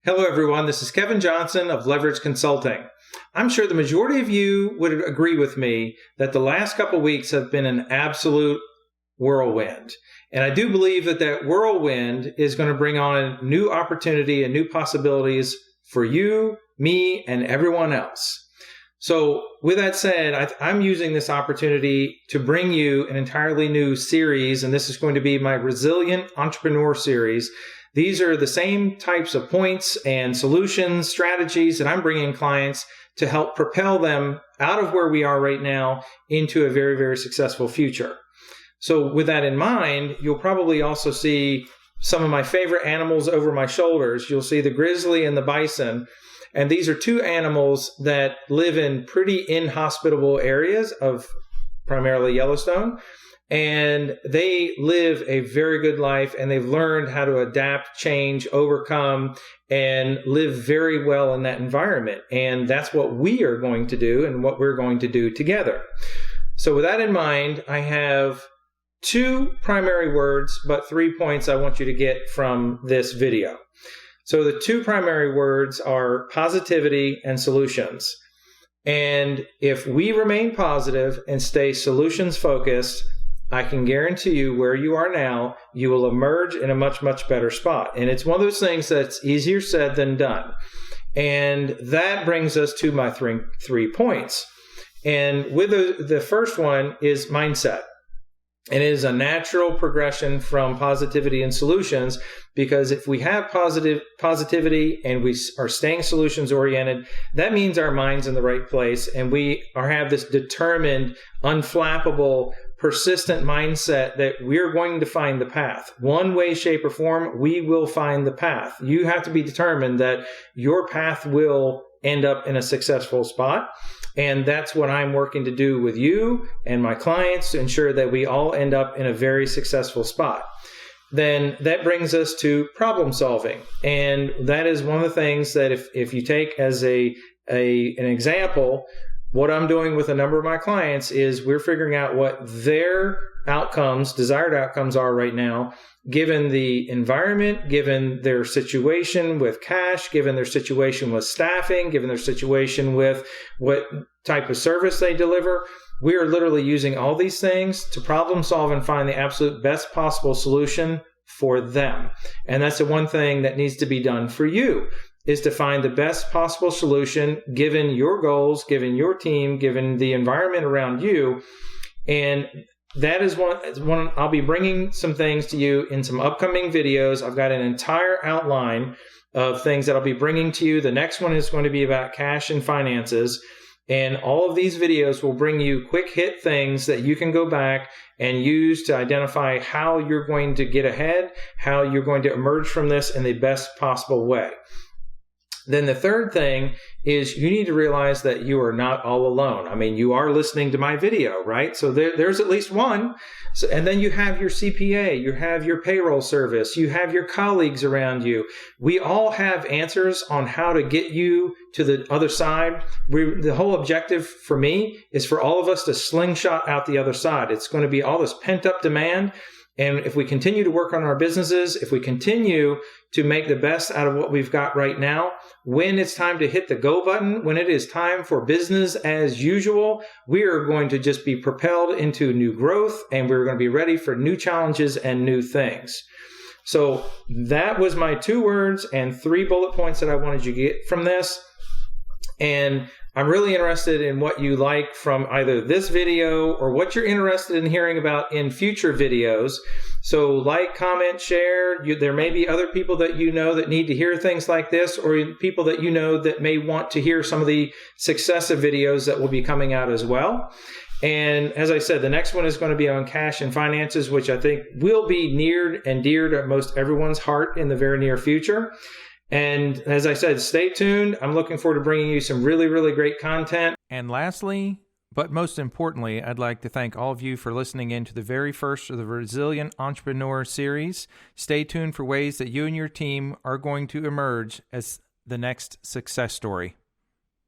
Hello, everyone. This is Kevin Johnson of Leverage Consulting. I'm sure the majority of you would agree with me that the last couple of weeks have been an absolute whirlwind. And I do believe that whirlwind is going to bring on a new opportunity and new possibilities for you, me, and everyone else. So with that said, I'm using this opportunity to bring you an entirely new series, and this is going to be my Resilient Entrepreneur series. These are the same types of points and solutions, strategies that I'm bringing clients to help propel them out of where we are right now into a very, very successful future. So with that in mind, you'll probably also see some of my favorite animals over my shoulders. You'll see the grizzly and the bison. And these are two animals that live in pretty inhospitable areas of primarily Yellowstone. And they live a very good life, and they've learned how to adapt, change, overcome, and live very well in that environment. And that's what we are going to do and what we're going to do together. So with that in mind, I have two primary words, but 3 points I want you to get from this video. So the two primary words are positivity and solutions. And if we remain positive and stay solutions focused, I can guarantee you where you are now, you will emerge in a much, much better spot. And it's one of those things that's easier said than done. And that brings us to my three points. And with the first one is mindset. And it is a natural progression from positivity and solutions, because if we have positivity and we are staying solutions oriented, that means our mind's in the right place and we have this determined, unflappable, persistent mindset that we're going to find the path. One way, shape, or form, we will find the path. You have to be determined that your path will end up in a successful spot. And that's what I'm working to do with you and my clients to ensure that we all end up in a very successful spot. Then that brings us to problem solving. And that is one of the things that if you take as an example, what I'm doing with a number of my clients is we're figuring out what their desired outcomes are right now, given the environment, given their situation with cash, given their situation with staffing, given their situation with what type of service they deliver. We are literally using all these things to problem solve and find the absolute best possible solution for them. And that's the one thing that needs to be done for you, is to find the best possible solution given your goals, given your team, given the environment around you. And that is one I'll be bringing some things to you in some upcoming videos. I've got an entire outline of things that I'll be bringing to you. The next one is going to be about cash and finances. And all of these videos will bring you quick hit things that you can go back and use to identify how you're going to get ahead, how you're going to emerge from this in the best possible way. Then the third thing is you need to realize that you are not all alone. I mean, you are listening to my video, right? So there's at least one. So, and then you have your CPA, you have your payroll service, you have your colleagues around you. We all have answers on how to get you to the other side. The whole objective for me is for all of us to slingshot out the other side. It's going to be all this pent up demand. And if we continue to work on our businesses, if we continue to make the best out of what we've got right now, when it's time to hit the go button, when it is time for business as usual, we are going to just be propelled into new growth, and we're going to be ready for new challenges and new things. So that was my 2 words and 3 bullet points that I wanted you to get from this. And I'm really interested in what you like from either this video or what you're interested in hearing about in future videos. So like, comment, share. There may be other people that you know that need to hear things like this, or people that you know that may want to hear some of the successive videos that will be coming out as well. And as I said, the next one is going to be on cash and finances, which I think will be near and dear to most everyone's heart in the very near future. And as I said, stay tuned. I'm looking forward to bringing you some really, really great content. And lastly, but most importantly, I'd like to thank all of you for listening in to the very first of the Resilient Entrepreneur series. Stay tuned for ways that you and your team are going to emerge as the next success story.